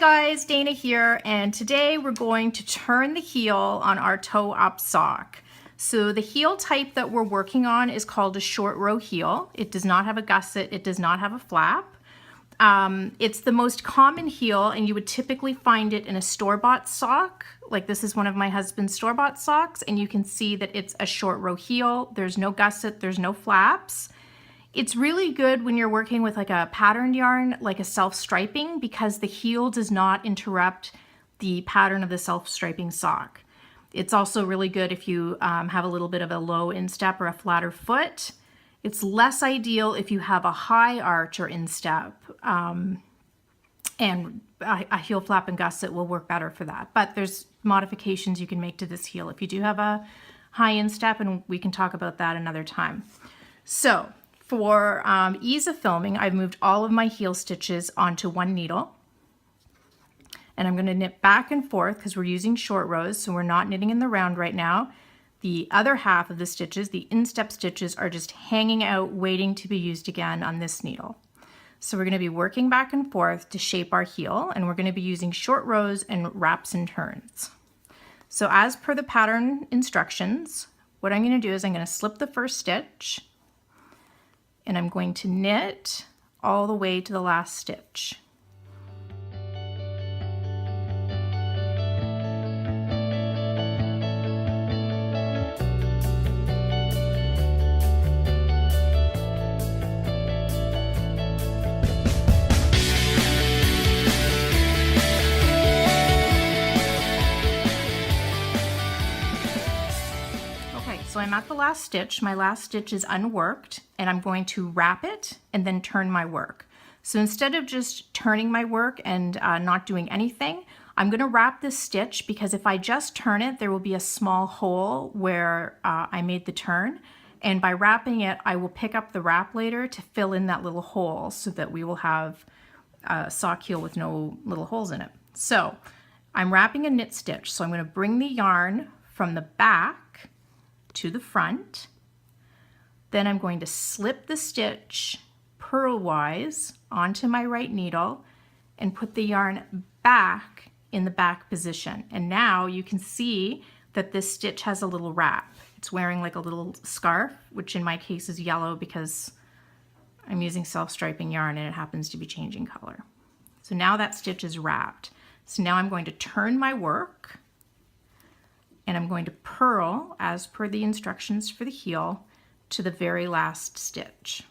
guys, Dana here, and today we're going to turn the heel on our toe-up sock. So the heel type that we're working on is called a short row heel. It does not have a gusset, it does not have a flap. It's the most common heel, and you would typically find it in a store-bought sock. Like this is one of my husband's store-bought socks, and you can see that it's a short row heel. There's no gusset, there's no flaps. It's really good when you're working with like a patterned yarn, like a self-striping, because the heel does not interrupt the pattern of the self-striping sock. It's also really good if you have a little bit of a low instep or a flatter foot. It's less ideal if you have a high arch or instep, and a heel flap and gusset will work better for that. But there's modifications you can make to this heel if you do have a high instep, and we can talk about that another time. So for ease of filming, I've moved all of my heel stitches onto one needle. And I'm going to knit back and forth because we're using short rows, so we're not knitting in the round right now. The other half of the stitches, the instep stitches, are just hanging out, waiting to be used again on this needle. So we're going to be working back and forth to shape our heel, and we're going to be using short rows and wraps and turns. So as per the pattern instructions, what I'm going to do is I'm going to slip the first stitch, and I'm going to knit all the way to the last stitch. So I'm at the last stitch. My last stitch is unworked, and I'm going to wrap it and then turn my work. So instead of just turning my work and not doing anything, I'm going to wrap this stitch, because if I just turn it, there will be a small hole where I made the turn. And by wrapping it, I will pick up the wrap later to fill in that little hole so that we will have a sock heel with no little holes in it. So I'm wrapping a knit stitch. So I'm going to bring the yarn from the back to the front. Then I'm going to slip the stitch purlwise onto my right needle and put the yarn back in the back position. And now you can see that this stitch has a little wrap. It's wearing like a little scarf, which in my case is yellow because I'm using self-striping yarn and it happens to be changing color. So now that stitch is wrapped. So now I'm going to turn my work, and I'm going to purl, as per the instructions for the heel, to the very last stitch.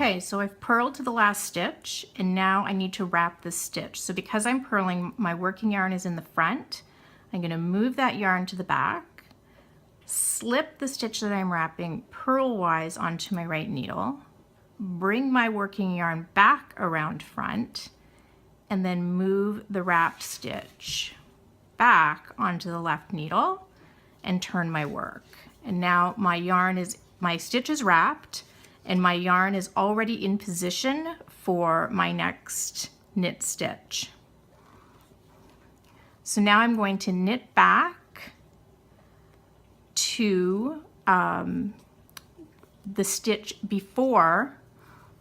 Okay, so I've purled to the last stitch, and now I need to wrap this stitch. So because I'm purling, my working yarn is in the front. I'm going to move that yarn to the back, slip the stitch that I'm wrapping purlwise onto my right needle, bring my working yarn back around front, and then move the wrapped stitch back onto the left needle and turn my work. And now my stitch is wrapped, and my yarn is already in position for my next knit stitch. So now I'm going to knit back to the stitch before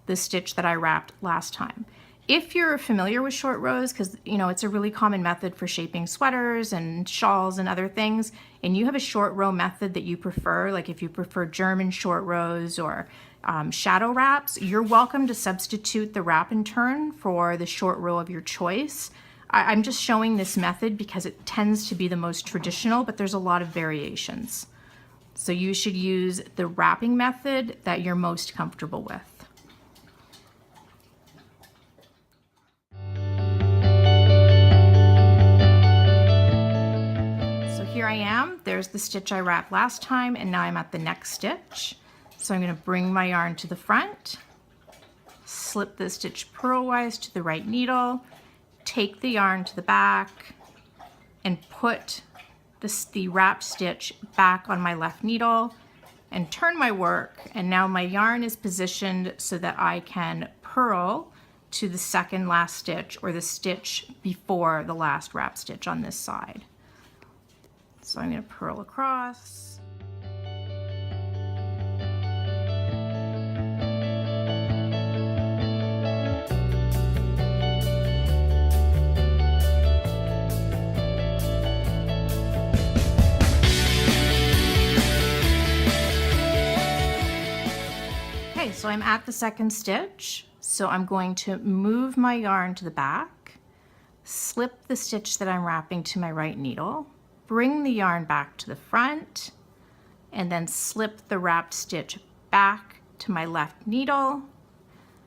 the stitch that I wrapped last time. If you're familiar with short rows, because it's a really common method for shaping sweaters and shawls and other things, and you have a short row method that you prefer, like if you prefer German short rows or shadow wraps, you're welcome to substitute the wrap and turn for the short row of your choice. I'm just showing this method because it tends to be the most traditional, but there's a lot of variations. So you should use the wrapping method that you're most comfortable with. Here I am, there's the stitch I wrapped last time, and now I'm at the next stitch. So I'm going to bring my yarn to the front, slip the stitch purlwise to the right needle, take the yarn to the back and put the wrapped stitch back on my left needle and turn my work, and now my yarn is positioned so that I can purl to the second last stitch, or the stitch before the last wrap stitch on this side. So I'm going to purl across. Okay, so I'm at the second stitch, so I'm going to move my yarn to the back, slip the stitch that I'm wrapping to my right needle, bring the yarn back to the front, and then slip the wrapped stitch back to my left needle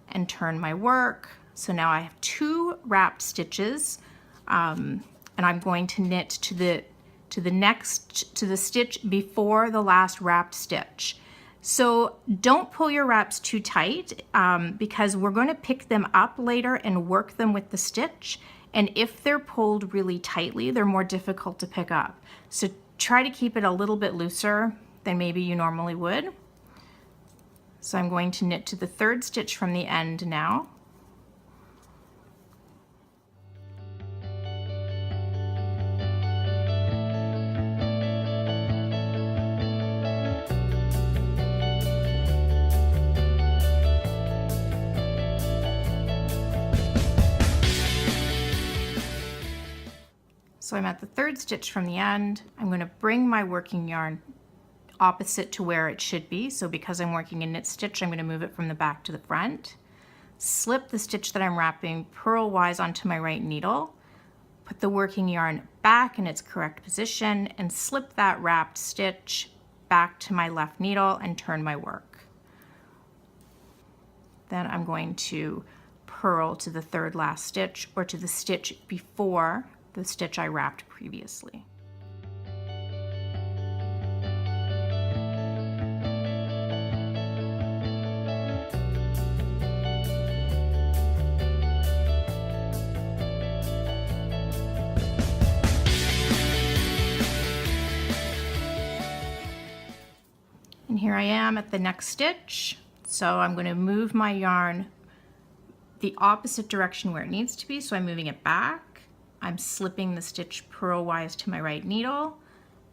and turn my work. So now I have 2 wrapped stitches, and I'm going to knit to the stitch before the last wrapped stitch. So don't pull your wraps too tight, because we're going to pick them up later and work them with the stitch. And if they're pulled really tightly, they're more difficult to pick up. So try to keep it a little bit looser than maybe you normally would. So I'm going to knit to the 3rd stitch from the end now. So I'm at the 3rd stitch from the end. I'm going to bring my working yarn opposite to where it should be. So because I'm working a knit stitch, I'm going to move it from the back to the front. Slip the stitch that I'm wrapping purlwise onto my right needle. Put the working yarn back in its correct position and slip that wrapped stitch back to my left needle and turn my work. Then I'm going to purl to the 3rd last stitch, or to the stitch before the stitch I wrapped previously. And here I am at the next stitch. So I'm going to move my yarn the opposite direction where it needs to be. So I'm moving it back. I'm slipping the stitch purlwise to my right needle,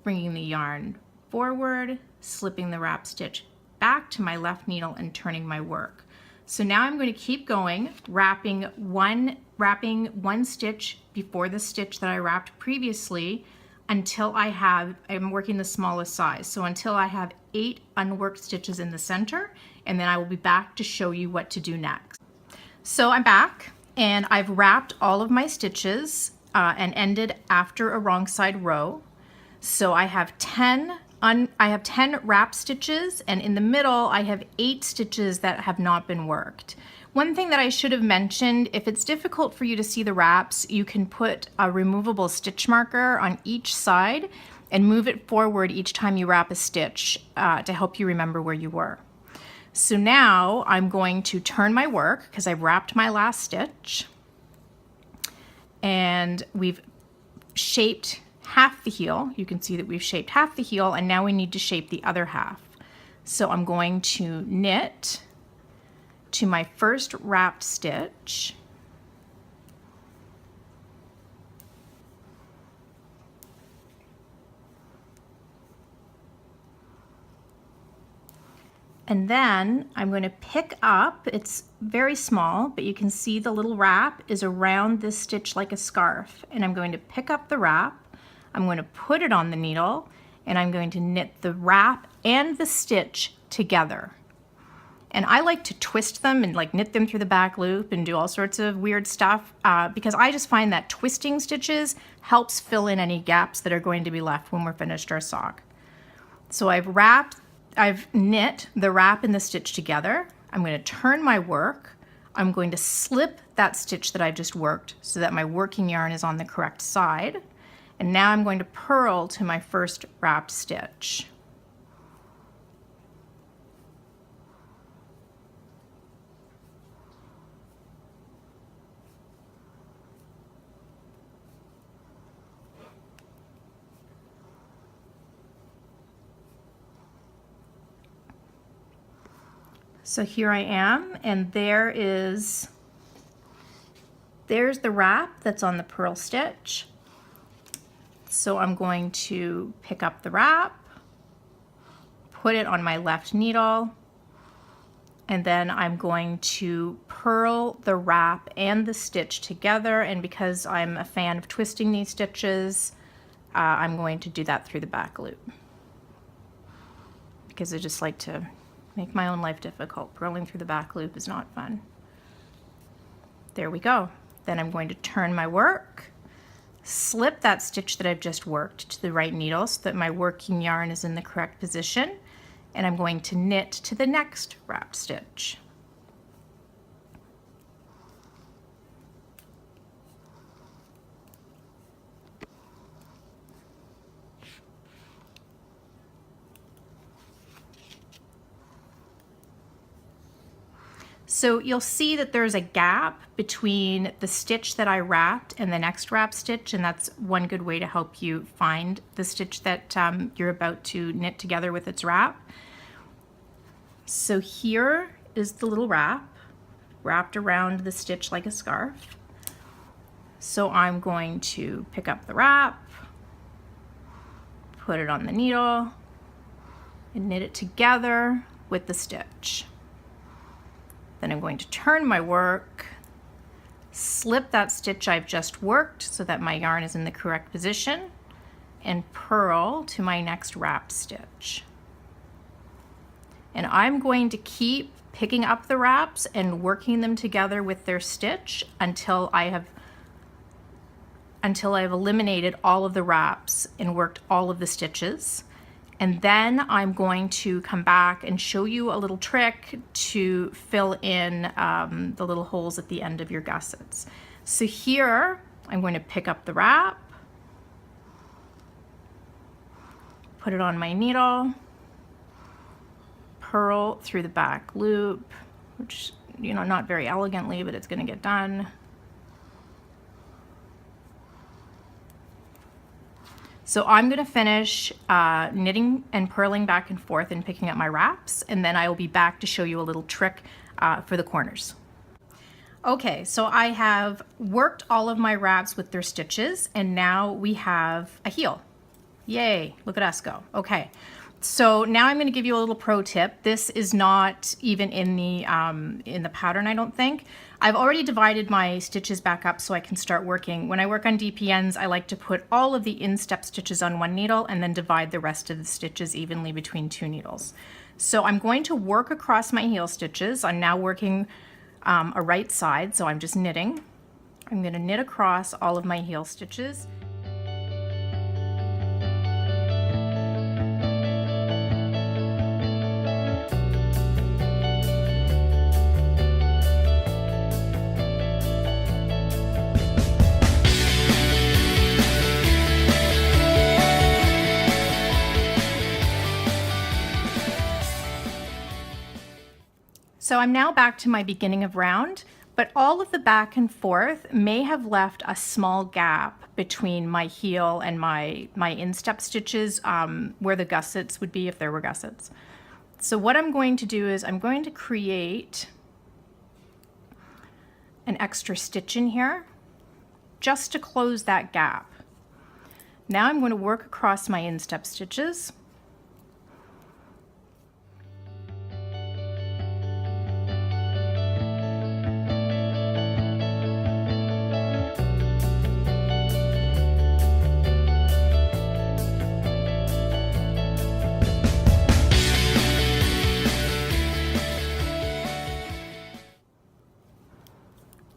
bringing the yarn forward, slipping the wrap stitch back to my left needle and turning my work. So now I'm going to keep going, wrapping one stitch before the stitch that I wrapped previously until I'm working the smallest size. So until I have 8 unworked stitches in the center, and then I will be back to show you what to do next. So I'm back, and I've wrapped all of my stitches and ended after a wrong side row. So I have 10 wrap stitches, and in the middle I have 8 stitches that have not been worked. One thing that I should have mentioned, if it's difficult for you to see the wraps, you can put a removable stitch marker on each side and move it forward each time you wrap a stitch to help you remember where you were. So now I'm going to turn my work because I've wrapped my last stitch, and we've shaped half the heel. You can see that we've shaped half the heel, and now we need to shape the other half. So I'm going to knit to my first wrapped stitch, and then I'm going to pick up, it's very small, but you can see the little wrap is around this stitch like a scarf, and I'm going to pick up the wrap, I'm going to put it on the needle, and I'm going to knit the wrap and the stitch together. And I like to twist them and like knit them through the back loop and do all sorts of weird stuff because I just find that twisting stitches helps fill in any gaps that are going to be left when we're finished our sock. So I've knit the wrap and the stitch together. I'm going to turn my work. I'm going to slip that stitch that I just worked so that my working yarn is on the correct side. And now I'm going to purl to my first wrapped stitch. So here I am, and there's the wrap that's on the purl stitch. So I'm going to pick up the wrap, put it on my left needle, and then I'm going to purl the wrap and the stitch together. And because I'm a fan of twisting these stitches, I'm going to do that through the back loop, because I just like to make my own life difficult. Purling through the back loop is not fun. There we go. Then I'm going to turn my work, slip that stitch that I've just worked to the right needle so that my working yarn is in the correct position, and I'm going to knit to the next wrap stitch. So you'll see that there's a gap between the stitch that I wrapped and the next wrap stitch, and that's one good way to help you find the stitch that you're about to knit together with its wrap. So here is the little wrap wrapped around the stitch like a scarf. So I'm going to pick up the wrap, put it on the needle, and knit it together with the stitch. Then I'm going to turn my work, slip that stitch I've just worked so that my yarn is in the correct position, and purl to my next wrap stitch. And I'm going to keep picking up the wraps and working them together with their stitch until I've eliminated all of the wraps and worked all of the stitches. And then I'm going to come back and show you a little trick to fill in the little holes at the end of your gussets. So here, I'm going to pick up the wrap, put it on my needle, purl through the back loop, which, you know, not very elegantly, but it's going to get done. So I'm going to finish knitting and purling back and forth and picking up my wraps, and then I will be back to show you a little trick for the corners. Okay, so I have worked all of my wraps with their stitches, and now we have a heel. Yay, look at us go. Okay, so now I'm going to give you a little pro tip. This is not even in the pattern, I don't think. I've already divided my stitches back up so I can start working. When I work on DPNs, I like to put all of the instep stitches on one needle and then divide the rest of the stitches evenly between two needles. So I'm going to work across my heel stitches. I'm now working a right side, so I'm just knitting. I'm going to knit across all of my heel stitches. So I'm now back to my beginning of round, but all of the back and forth may have left a small gap between my heel and my instep stitches where the gussets would be if there were gussets. So what I'm going to do is I'm going to create an extra stitch in here just to close that gap. Now I'm going to work across my instep stitches.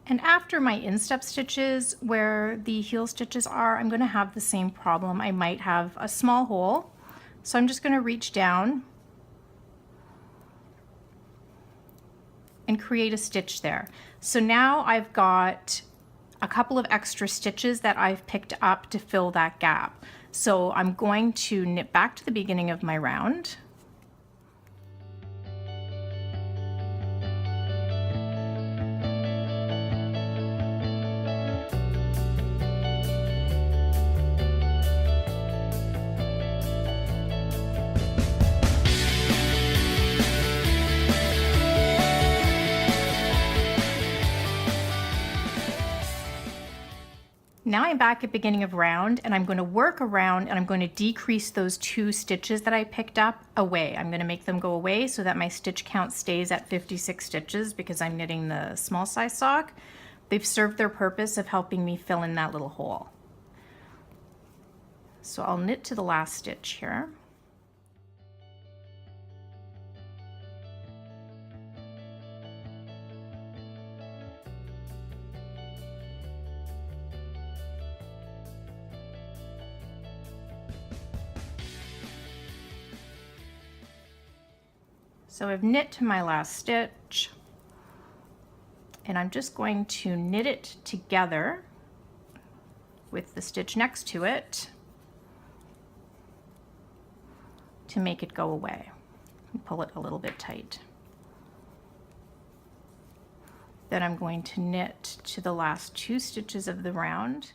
And after my instep stitches where the heel stitches are, I'm going to have the same problem. I might have a small hole, so I'm just going to reach down and create a stitch there. So now I've got a couple of extra stitches that I've picked up to fill that gap. So I'm going to knit back to the beginning of my round. now I'm back at beginning of round, and I'm going to work around, and I'm going to decrease those 2 stitches that I picked up away. I'm going to make them go away so that my stitch count stays at 56 stitches because I'm knitting the small size sock. They've served their purpose of helping me fill in that little hole. So I'll knit to the last stitch here. So I've knit to my last stitch, and I'm just going to knit it together with the stitch next to it to make it go away. Pull it a little bit tight. Then I'm going to knit to the last 2 stitches of the round.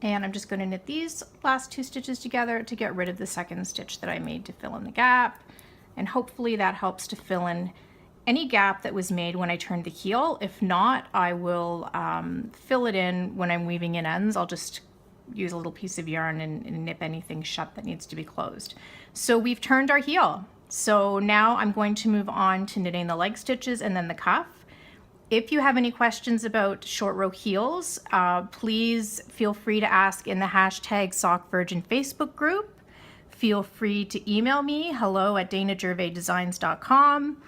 And I'm just going to knit these last 2 stitches together to get rid of the second stitch that I made to fill in the gap. And hopefully that helps to fill in any gap that was made when I turned the heel. If not, I will fill it in when I'm weaving in ends. I'll just use a little piece of yarn and nip anything shut that needs to be closed. So we've turned our heel. So now I'm going to move on to knitting the leg stitches and then the cuff. If you have any questions about short row heels, please feel free to ask in the hashtag SockVirgin Facebook group. Feel free to email me, hello@danagervais-designs.com,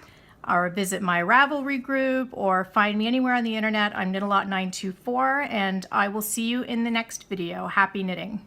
or visit my Ravelry group, or find me anywhere on the internet. I'm Knitalot924, and I will see you in the next video. Happy knitting.